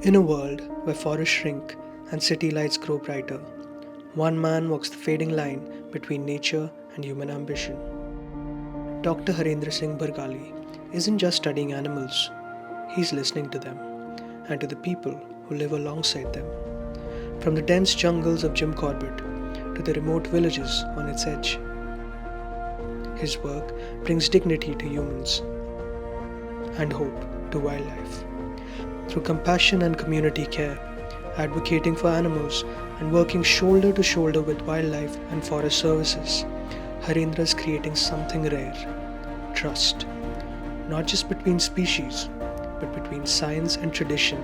In a world where forests shrink and city lights grow brighter, one man walks the fading line between nature and human ambition. Dr. Harendra Singh Bargali isn't just studying animals, he's listening to them and to the people who live alongside them. From the dense jungles of Jim Corbett to the remote villages on its edge, his work brings dignity to humans and hope to wildlife. Through compassion and community care, advocating for animals, and working shoulder to shoulder with wildlife and forest services, Harendra is creating something rare: trust. Not just between species, but between science and tradition,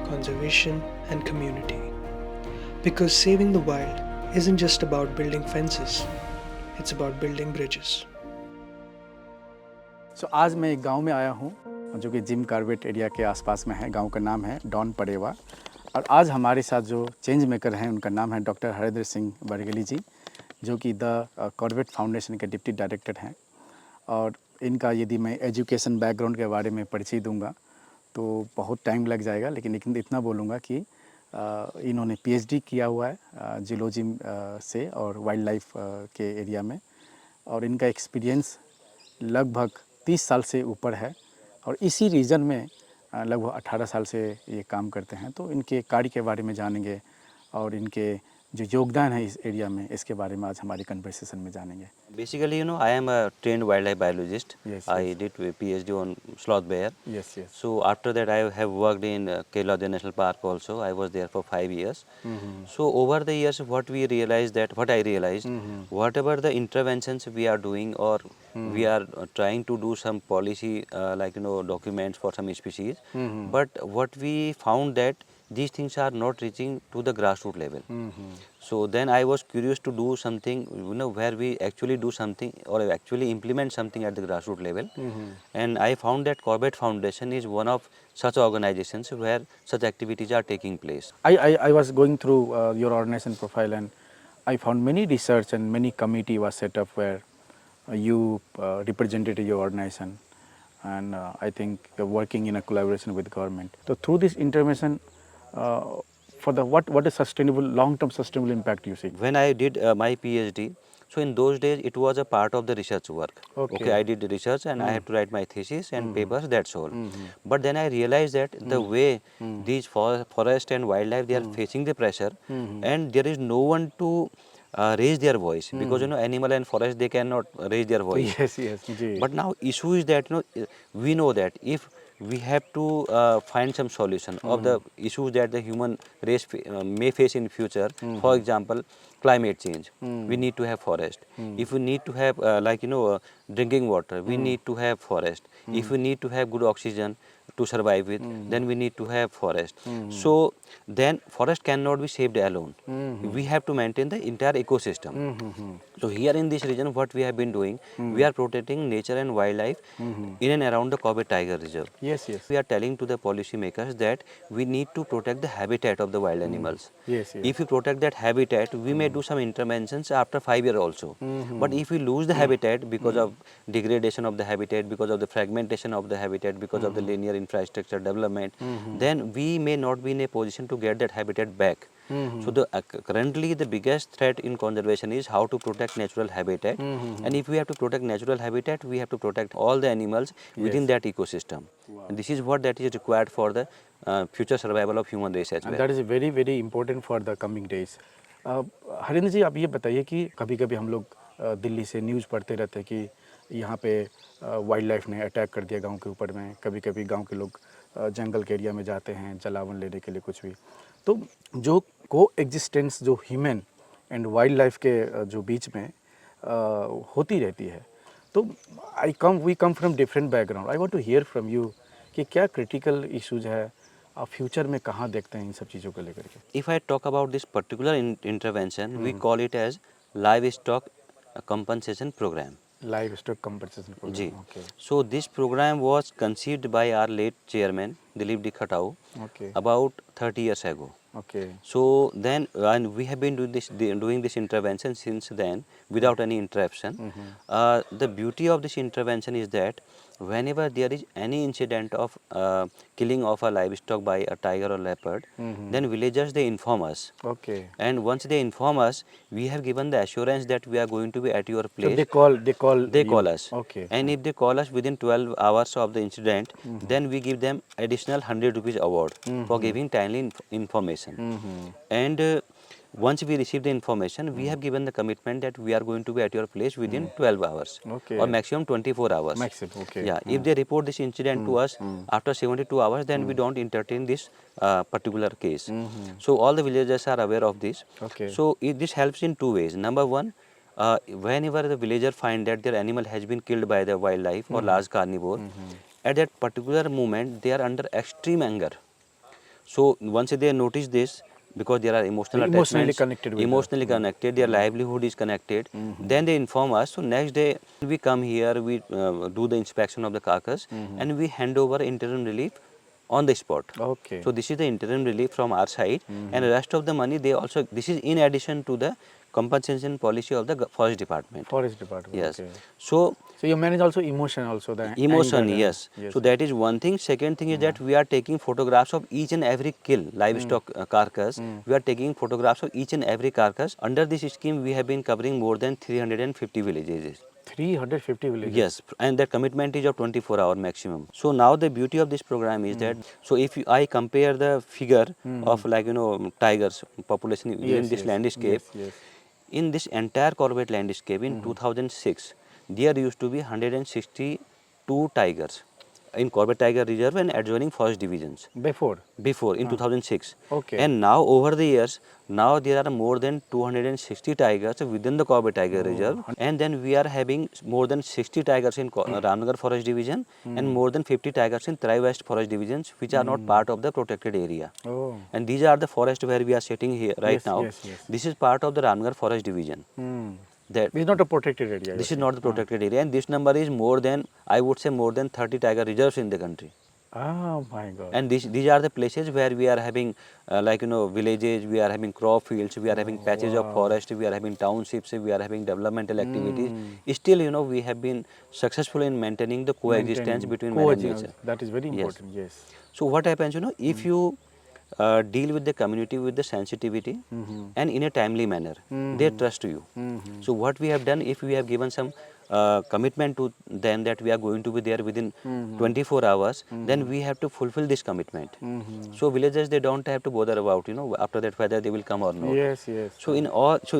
conservation and community. Because saving the wild isn't just about building fences, it's about building bridges. आज मैं एक गांव में आया हूं जो कि Jim Corbett area के आसपास में है। गांव का नाम है डॉन परेवा और आज हमारे साथ जो चेंज मेकर हैं उनका नाम है डॉक्टर हरेंद्र सिंह बरगली जी, जो कि द कॉर्बेट फाउंडेशन के डिप्टी डायरेक्टर हैं। और इनका यदि मैं एजुकेशन बैकग्राउंड के बारे में परिचय दूंगा तो बहुत टाइम लग जाएगा, लेकिन इतना बोलूँगा कि इन्होंने पीएचडी किया हुआ है जूलॉजी से और वाइल्ड लाइफ के एरिया में, और इनका एक्सपीरियंस लगभग 30 साल से ऊपर है और इसी रीजन में लगभग 18 साल से ये काम करते हैं। तो इनके कार्य के बारे में जानेंगे और इनके जो योगदान है इस एरिया में, इसके बारे में आज हमारी कन्वर्सेशन में जानेंगे। Basically, I am a trained wildlife biologist. Yes, I yes. did a PhD on sloth bear. Yes, yes. So after that, I have worked in Kelowna National Park also. I was there for 5 years. So over the years, what I realized, whatever the interventions we are doing, or we are trying to do some policy, documents for some species, but what we found that these things are not reaching to the grassroots level. So then I was curious to do something, where we actually do something or actually implement something at the grassroots level. And I found that Corbett Foundation is one of such organizations where such activities are taking place. I was going through your organization profile and I found many research and many committee was set up where you represented your organization, and I think you're working in a collaboration with government. So through this intervention, for the what is sustainable, long-term sustainable impact you see? When I did my PhD, so in those days it was a part of the research work. Okay. I did the research and I had to write my thesis and papers, that's all. But then I realized that the way these forest and wildlife, they are facing the pressure, and there is no one to raise their voice, because animal and forest, they cannot raise their voice. Yes, yes. Ji. But now issue is that we know that if we have to find some solution of the issues that the human race may face in future. For example, climate change, we need to have forest. If we need to have drinking water, we need to have forest. If we need to have good oxygen to survive with, then we need to have forest. So then forest cannot be saved alone. We have to maintain the entire ecosystem. So here in this region, what we have been doing, we are protecting nature and wildlife in and around the Corbett Tiger Reserve. Yes, yes. We are telling to the policy makers that we need to protect the habitat of the wild animals. Yes, yes. If we protect that habitat, we may do some interventions after 5 years also. But if we lose the habitat because of degradation of the habitat, because of the fragmentation of the habitat, because of the linear infrastructure development, then we may not be in a position to get that habitat back. So currently the biggest threat in conservation is how to protect natural habitat. And if we have to protect natural habitat, we have to protect all the animals within that ecosystem. And this is what that is required for the future survival of human race as well. And that is very very important for the coming days. Harindra जी, आप ये बताइए कि कभी कभी हम लोग दिल्ली से news पढ़ते रहते हैं कि यहाँ पे वाइल्ड लाइफ ने अटैक कर दिया गांव के ऊपर में। कभी कभी गांव के लोग जंगल के एरिया में जाते हैं जलावन लेने के लिए कुछ भी। तो जो को एग्जिस्टेंस जो ह्यूमन एंड वाइल्ड लाइफ के जो बीच में होती रहती है, तो we come from different background. I want to hear from you कि क्या क्रिटिकल इश्यूज है, आप फ्यूचर में कहाँ देखते हैं इन सब चीज़ों को लेकर के? If I talk about this particular intervention, we call it as livestock compensation program. Livestock compensation program. Ji. Okay. So this program was conceived by our late chairman Dilip Dikhatau Okay. about 30 years ago. Okay. So then, and we have been doing this intervention since then without any interruption. The beauty of this intervention is that whenever there is any incident of killing of a livestock by a tiger or leopard, then villagers they inform us. Okay. And once they inform us, we have given the assurance that we are going to be at your So place. they call They call you. us. Okay. And if they call us within 12 hours of the incident, then we give them additional 100 rupees award for giving timely information. And once we receive the information, we have given the commitment that we are going to be at your place within 12 hours Okay. or maximum 24 hours. Maximum, okay. Yeah, if they report this incident to us after 72 hours, then we don't entertain this particular case. So all the villagers are aware of this. Okay. So this helps in two ways. Number one, whenever the villager find that their animal has been killed by the wildlife or large carnivore, at that particular moment they are under extreme anger. So once they notice this, because there are emotional Emotionally attachments, connected with emotionally connected, their livelihood is connected, then they inform us. So next day we come here, we do the inspection of the carcass, and we hand over interim relief on the spot. Okay. So this is the interim relief from our side, and the rest of the money they also, this is in addition to the compensation policy of the forest department. Forest department. Yes. Okay. So So you manage also emotion also, the emotion, anger and- yes. So that is one thing. Second thing is that we are taking photographs of each and every kill livestock carcass. We are taking photographs of each and every carcass. Under this scheme, we have been covering more than 350 villages. 350 villages. Yes, and that commitment is of 24-hour maximum. So now the beauty of this program is that, so if I compare the figure of tigers population in Yes, this yes, landscape, yes, yes. in this entire Corbett landscape in 2006, there used to be 162 tigers in Corbett Tiger Reserve and adjoining forest divisions. Before. Before in 2006. Okay. And now over the years, now there are more than 260 tigers within the Corbett Tiger Reserve, and then we are having more than 60 tigers in Ramnagar Forest Division and more than 50 tigers in Tri West Forest Divisions, which are not part of the protected area. Oh. And these are the forest where we are sitting here right Yes, now. yes, yes. This is part of the Ramnagar Forest Division. That It's not a protected area. this is not the protected area, and this number is more than, I would say, more than 30 tiger reserves in the country. Oh my God. And these are the places where we are having villages, we are having crop fields, we are having patches of forest, we are having townships, we are having developmental activities. Still, we have been successful in maintaining the coexistence between man and nature. That is very Yes. important. Yes. So what happens, if you deal with the community with the sensitivity and in a timely manner, they trust you. So what we have done, if we have given some commitment to them that we are going to be there within 24 hours, then we have to fulfill this commitment. So villagers, they don't have to bother about, after that whether they will come or not. Yes, yes. So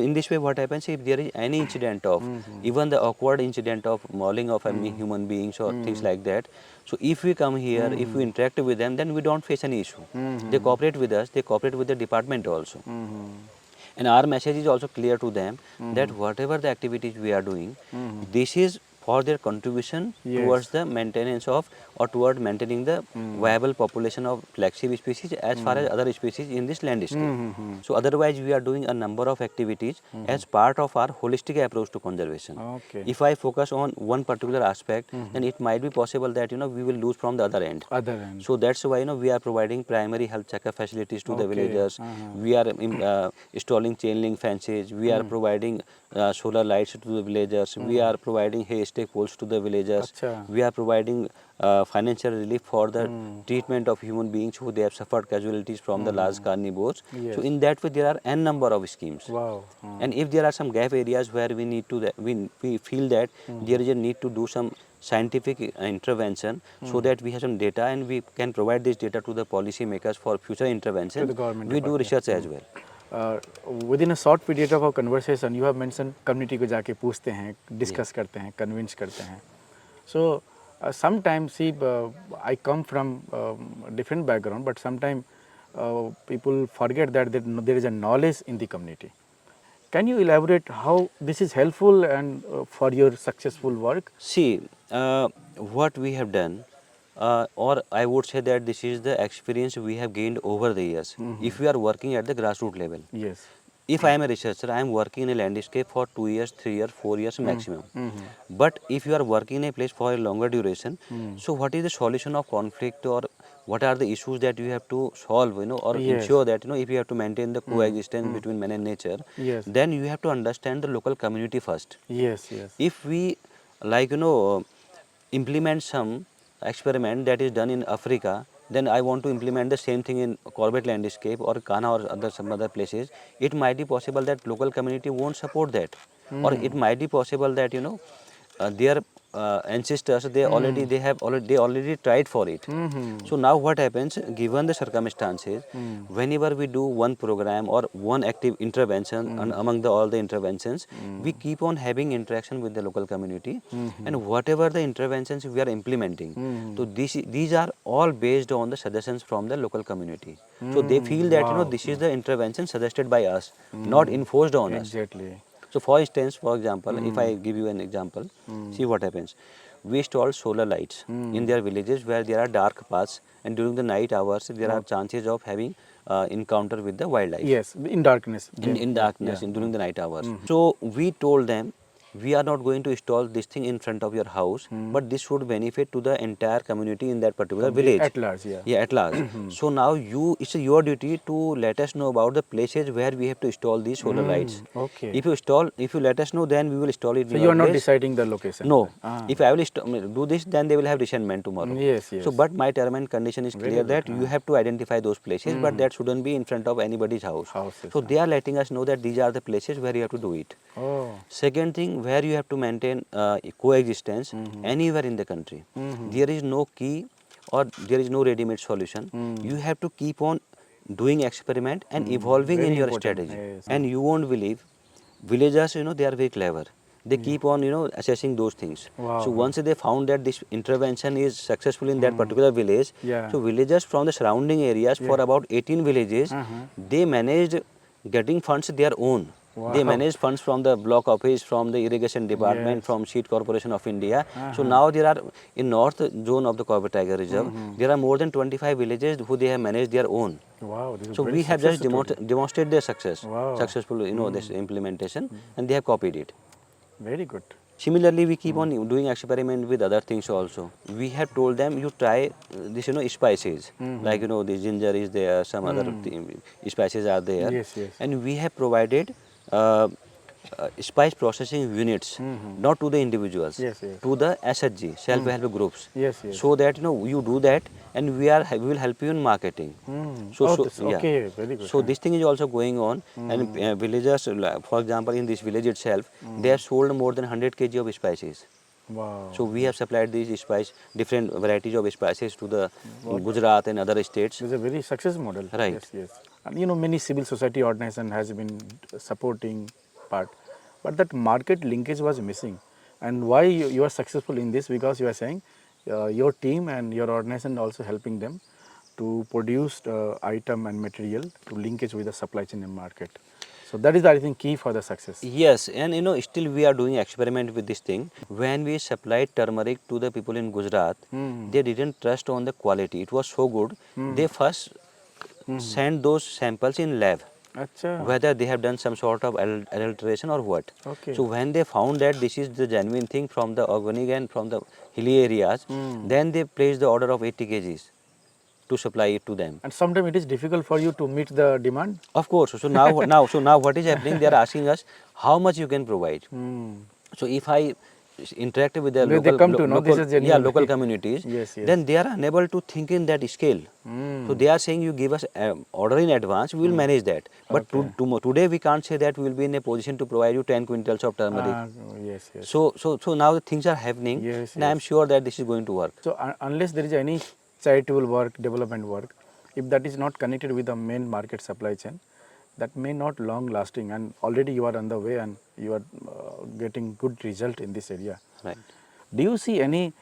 in this way, what happens, if there is any incident of even the awkward incident of mauling of any human beings or things like that, so if we come here, if we interact with them, then we don't face any issue. They cooperate with us, they cooperate with the department also. And our message is also clear to them that whatever the activities we are doing, this is for their contribution towards the maintenance of or toward maintaining the viable population of flagship species as far as other species in this landscape. So otherwise we are doing a number of activities as part of our holistic approach to conservation. Okay. If I focus on one particular aspect, then it might be possible that we will lose from the other end. Other end. So that's why we are providing primary health checkup facilities to the villagers. We are installing chain link fences. We are providing solar lights to the villagers. We are providing haystack poles to the villagers. Acha. We are providing financial relief for the treatment of human beings who they have suffered casualties from the large carnivores. Yes. So in that way there are n number of schemes. Wow. And if there are some gap areas where we need to we feel that there is a need to do some scientific intervention so that we have some data and we can provide this data to the policy makers for future intervention. To the government we do department. research as well. Within a short period of our conversation, you have mentioned community को जाके पूछते हैं, discuss करते हैं, convince करते हैं. So sometimes see, I come from different background, but sometimes people forget that there is a knowledge in the community. Can you elaborate how this is helpful and for your successful work? See, what we have done, or I would say that this is the experience we have gained over the years. If we are working at the grassroots level, Yes. if I am a researcher, I am working in a landscape for 2 years, 3 years, 4 years maximum. But if you are working in a place for a longer duration, so what is the solution of conflict or what are the issues that you have to solve, or Yes. ensure that, if you have to maintain the coexistence between man and nature, Yes. then you have to understand the local community first. Yes, yes. If we implement some experiment that is done in Africa, then I want to implement the same thing in Corbett landscape or Ghana or some other places, it might be possible that local community won't support that, or it might be possible that their ancestors they already tried for it. So now what happens, given the circumstances, whenever we do one program or one active intervention among all the interventions, we keep on having interaction with the local community, and whatever the interventions we are implementing, so these are all based on the suggestions from the local community. So they feel that this is the intervention suggested by us, not enforced on us. Exactly. So for instance, for example, if I give you an example, see what happens. We install solar lights in their villages where there are dark paths, and during the night hours there are chances of having encounter with the wildlife. Yes, in darkness. In darkness, during the night hours. So we told them, we are not going to install this thing in front of your house, but this should benefit to the entire community in that particular village. At large, yeah. Yeah, at large. So now it's your duty to let us know about the places where we have to install these solar lights. Okay. If you let us know, then we will install it. So in you our are not place. deciding the location. No. If I will do this, then they will have resentment tomorrow. Yes, yes. So, but my term and condition is clear that you have to identify those places, but that shouldn't be in front of anybody's house. Houses, So they are letting us know that these are the places where you have to do it. Oh. Second thing, where you have to maintain coexistence anywhere in the country. There is no key or there is no ready-made solution. You have to keep on doing experiment and evolving Very in your important, strategy. yes. And you won't believe, villagers, they are very clever. They keep on, assessing those things. Wow. So once they found that this intervention is successful in that particular village, Yeah. so villagers from the surrounding areas, for about 18 villages, they managed getting funds their own. Wow. They manage funds from the block office, from the irrigation department, Yes. from Seed Corporation of India. So now there are, in north zone of the Corbett Tiger Reserve, there are more than 25 villages who they have managed their own. Wow. This is So very we have just success story. demonstrated their success, Wow. successful, this implementation, and they have copied it. Very good. Similarly, we keep on doing experiment with other things also. We have told them, you try this, spices, like, the ginger is there, some other spices are there. Yes, yes. And we have provided spice processing units, not to the individuals, Yes, yes. to the SHG, self-help groups. Yes, yes. So that, you do that, and we will help you in marketing. Okay, very good. So this thing is also going on, and villagers, for example, in this village itself, they have sold more than 100 kg of spices. Wow. So we have supplied these different varieties of spices to the Gujarat and other states. This is a very success model. Right. Yes, yes. And many civil society organization has been supporting part, but that market linkage was missing. And why you are successful in this? Because you are saying your team and your organization also helping them to produce item and material to linkage with the supply chain and market. So that is, I think, key for the success. Yes, and still we are doing experiment with this thing. When we supplied turmeric to the people in Gujarat, they didn't trust on the quality. It was so good. They first sent those samples in lab, Acha. whether they have done some sort of adulteration or what. Okay. So when they found that this is the genuine thing from the organic and from the hilly areas, then they placed the order of 80 kgs to supply it to them. And sometimes it is difficult for you to meet the demand. Of course. So now what is happening? They are asking us how much you can provide. So if I interact with the They come to know this is genuine. local communities, Yes, yes. then they are unable to think in that scale. So they are saying, you give us order in advance, we will manage that. But today we can't say that we will be in a position to provide you 10 quintals of turmeric. Yes, yes. So now the things are happening, Yes, and I am sure that this is going to work. So unless there is any charitable work, development work, if that is not connected with the main market supply chain, that may not long lasting, and already you are on the way and you are getting good result in this area. Right. Do you see any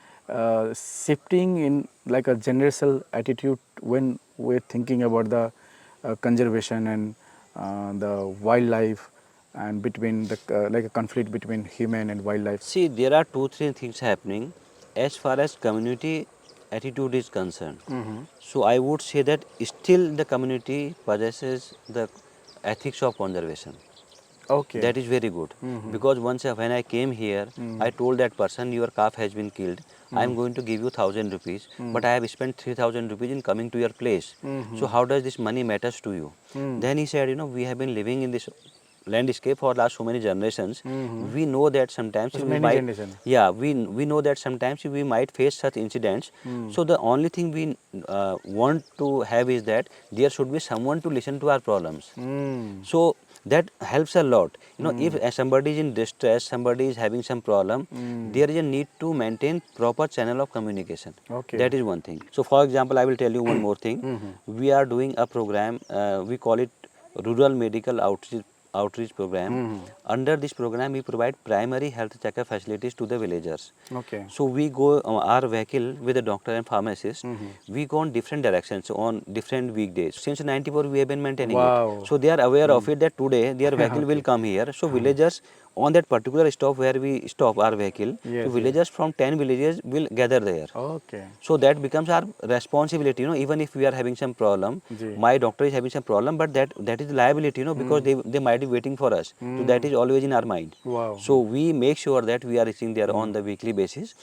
shifting in like a generational attitude when we're thinking about the conservation and the wildlife, and between the like a conflict between human and wildlife? See, there are 2-3 things happening as far as community attitude is concerned. So I would say that still the community possesses the ethics of conservation. Okay. That is very good, because once when I came here, I told that person, your calf has been killed. I am going to give you 1,000 rupees, but I have spent 3,000 rupees in coming to your place. So how does this money matters to you? Then he said, we have been living in this landscape for last so many generations, we know that sometimes There's we many might, generation. yeah, we know that sometimes we might face such incidents. So the only thing we want to have is that there should be someone to listen to our problems. So that helps a lot. If somebody is in distress, somebody is having some problem, there is a need to maintain proper channel of communication. Okay. That is one thing. So for example, I will tell you one more thing. We are doing a program, we call it Rural Medical Outreach Program. Under this program, we provide primary health checkup facilities to the villagers. Okay. So we go our vehicle with the doctor and pharmacist. We go on different directions on different weekdays. Since '94, we have been maintaining Wow. it. So they are aware of it that today their vehicle will come here. So villagers on that particular stop where we stop our vehicle, Yes, so villagers from 10 villages will gather there. Okay. So that becomes our responsibility. Even if we are having some problem, Ji. my doctor is having some problem, but that is liability. Because they might be waiting for us. So that is always in our mind. Wow. So we make sure that we are reaching there on the weekly basis.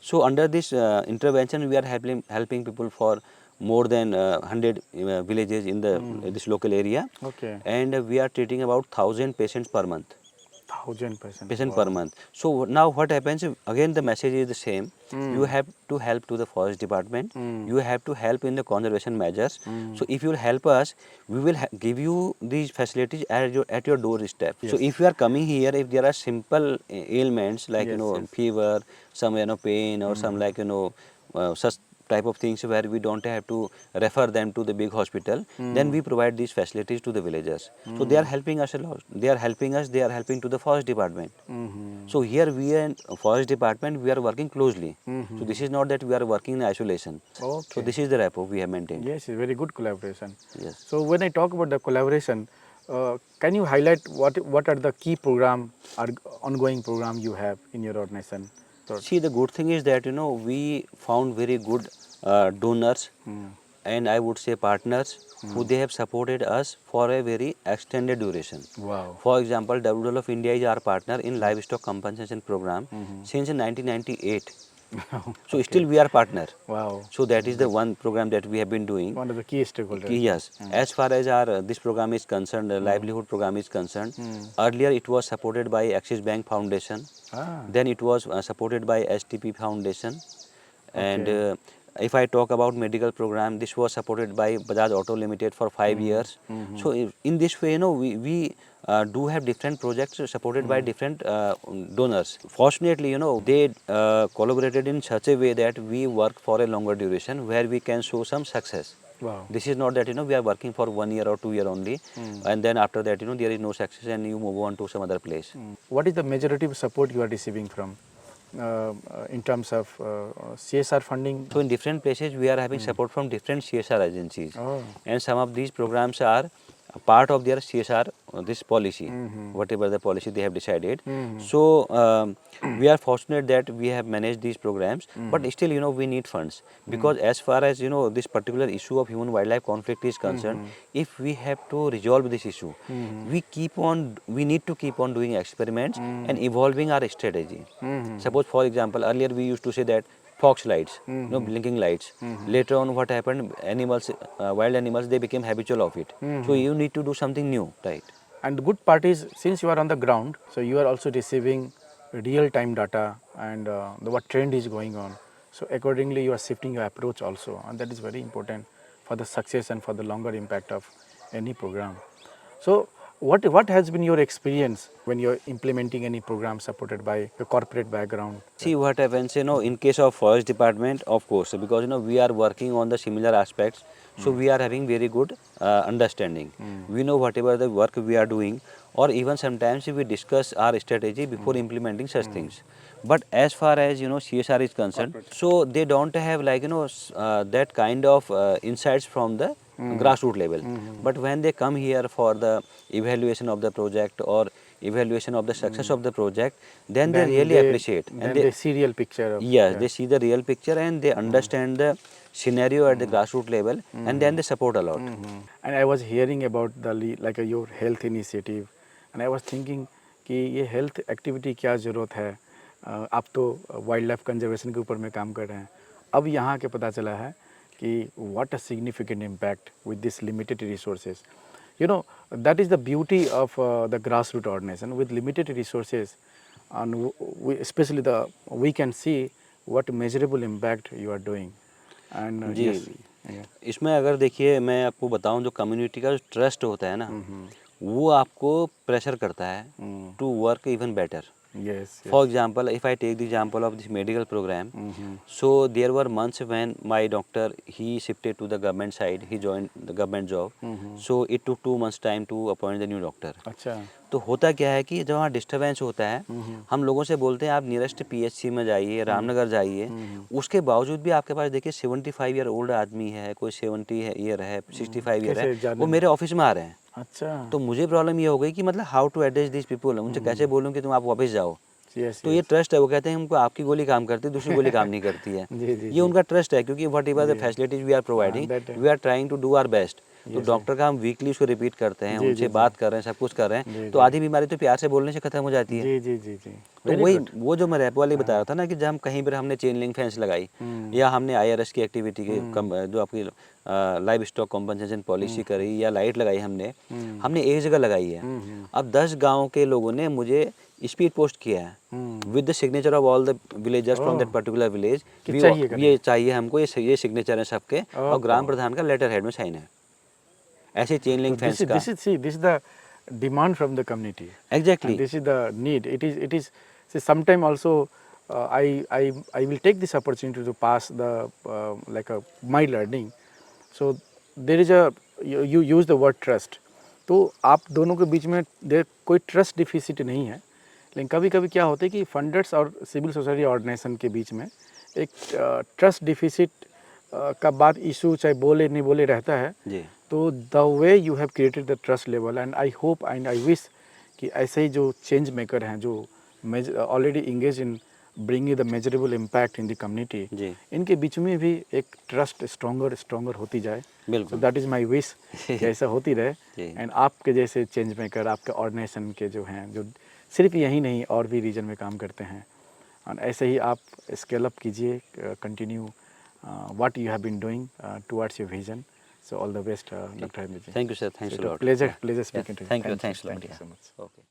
So under this intervention, we are helping people for more than 100 villages in the this local area. Okay. And we are treating about 1,000 patients per month. 1,000%. Patient per month. So now what happens, again the message is the same. You have to help to the forest department. You have to help in the conservation measures. So if you will help us, we will give you these facilities at your doorstep. So if you are coming here, if there are simple ailments like Yes, yes. fever, some pain, or some like such type of things where we don't have to refer them to the big hospital, then we provide these facilities to the villagers. So they are helping us a lot. They are helping us, they are helping to the forest department. So here we and forest department, we are working closely. So this is not that we are working in isolation. Okay. So this is the rapport we have maintained. Yes, it's very good collaboration. Yes. So when I talk about the collaboration, can you highlight what are the key program or ongoing program you have in your organization? So, See, the good thing is that we found very good donors and I would say partners who they have supported us for a very extended duration. wow. For example, WWF of India is our partner in livestock compensation program since 1998. So still we are partner. Wow. So that is the one program that we have been doing. One of the key stakeholders. Yes, as far as our this program is concerned, livelihood program is concerned, earlier it was supported by Axis Bank Foundation. Ah. Then it was supported by STP Foundation. And Okay. if I talk about medical program, this was supported by Bajaj Auto Limited for 5 years. So in this way, we do have different projects supported by different donors. Fortunately, they collaborated in such a way that we work for a longer duration where we can show some success. Wow. This is not that we are working for 1 year or 2 year only, and then after that there is no success and you move on to some other place. What is the majority of support you are receiving from in terms of CSR funding? So in different places we are having support from different CSR agencies, Oh. and some of these programs are a part of their CSR this policy, whatever the policy they have decided. So we are fortunate that we have managed these programs, but still we need funds, because as far as this particular issue of human wildlife conflict is concerned, if we have to resolve this issue, we need to keep on doing experiments and evolving our strategy. Suppose for example, earlier we used to say that fox lights, blinking lights. Later on, what happened? Animals, wild animals, they became habitual of it. So you need to do something new, right? And the good part is, since you are on the ground, so you are also receiving real-time data and what trend is going on. So accordingly, you are shifting your approach also, and that is very important for the success and for the longer impact of any program. So what has been your experience when you're implementing any program supported by your corporate background? See what happens, in case of forest department, of course, because we are working on the similar aspects, so we are having very good understanding. We know whatever the work we are doing, or even sometimes we discuss our strategy before implementing such things. But as far as CSR is concerned, so they don't have like that kind of insights from the grassroots level. But when they come here for the evaluation of the project or evaluation of the success of the project, then they really appreciate, Then they see real picture of yes, they see the real picture and they understand the scenario at the grassroots level, and then they support a lot. And I was hearing about like your health initiative, and I was thinking कि ये health activity क्या ज़रूरत है? आप तो wild life conservation के ऊपर में काम कर रहे हैं. अब यहाँ के पता चला है कि what a significant impact with this limited resources. you know, that is the beauty of the grassroots organization with limited resources, and especially we can see what measurable impact you are doing. And ji, yes, yeah. इसमें अगर देखिए मैं आपको बताऊं, जो community का जो trust होता है ना, वो आपको प्रेशर करता है to work even better. Yes, For yes. example, if I take the example of this medical program, so there were months when my doctor, he shifted to the government side, he joined the government job. So it took 2 months time to appoint the new doctor. अच्छा. तो होता क्या है कि जब वहाँ disturbance होता है, हम लोगों से बोलते हैं आप नियरेस्ट पीएचसी में जाइए, रामनगर जाइए. उसके बावजूद भी आपके पास देखिए 75 ईयर ओल्ड आदमी है, कोई 70 ईयर है, 65 ईयर कैसे है, जाने वो मेरे ऑफिस में आ रहे हैं. अच्छा. तो मुझे प्रॉब्लम ये हो गई कि मतलब how to address this people. उनसे कैसे बोलूँ कि तुम आप वापस जाओ. Yes, तो ये ट्रस्ट है. वो कहते हैं हमको आपकी गोली काम करती है, दूसरी गोली काम नहीं करती है. जी, जी, ये उनका ट्रस्ट है, क्योंकि whatever the facilities we are providing, that- we are trying to do our best. तो Yes, डॉक्टर का हम वीकली उसको रिपीट करते हैं, जी, उनसे जी, बात कर रहे हैं, सब कुछ कर रहे जी, हैं, तो जी. आधी बीमारी तो प्यार से बोलने से खत्म हो जाती है. जी, जी, जी, जी. तो Very वही good. वो जो मैं रैप वाली बता रहा था ना, कि जब हम कहीं पर हमने चेन लिंक फेंस लगाई, या हमने आईआरएस की एक्टिविटी की जो आपकी लाइव स्टॉक कॉम्पनसेशन पॉलिसी करी, या लाइट लगाई, हमने एक जगह लगाई है. अब 10 गाँव के लोगों ने मुझे स्पीड पोस्ट किया है with the signature of all the villagers from that particular village. ये चाहिए हमको, ये सिग्नेचर है सबके, और ग्राम प्रधान का लेटर हेड में साइन है. ऐसे चेन लिंक फेंस का. This is the demand from the community. Exactly. And this is the need. It is. See, sometime also, I will take this opportunity to pass the like my learning. So there is you use the word trust. तो आप दोनों के बीच में कोई trust deficit नहीं है, लेकिन कभी कभी क्या होता है कि फंडर्स और सिविल सोसाइटी ऑर्गेनाइजेशन के बीच में एक ट्रस्ट डिफिसिट का बात इशू चाहे बोले नहीं बोले रहता है. जी. तो the way you have created the trust level, and I hope and I wish कि ऐसे ही जो चेंज मेकर हैं, जो already engage in bringing the measurable impact in the community, इनके बीच में भी एक ट्रस्ट स्ट्रॉन्गर होती जाए. बिल्कुल. दैट इज़ माई विश कि ऐसा होती रहे. एंड आपके जैसे चेंज मेकर, आपके ऑर्गेनाइजेशन के जो हैं, जो सिर्फ यही नहीं और भी रीजन में काम करते हैं, और ऐसे ही आप स्केल अप कीजिए, continue what you have been doing towards your vision. So all the best, Dr. Harendra. Thank you, sir. Thanks a lot. Pleasure speaking to you. Thank you. Thanks a lot. so much. Okay.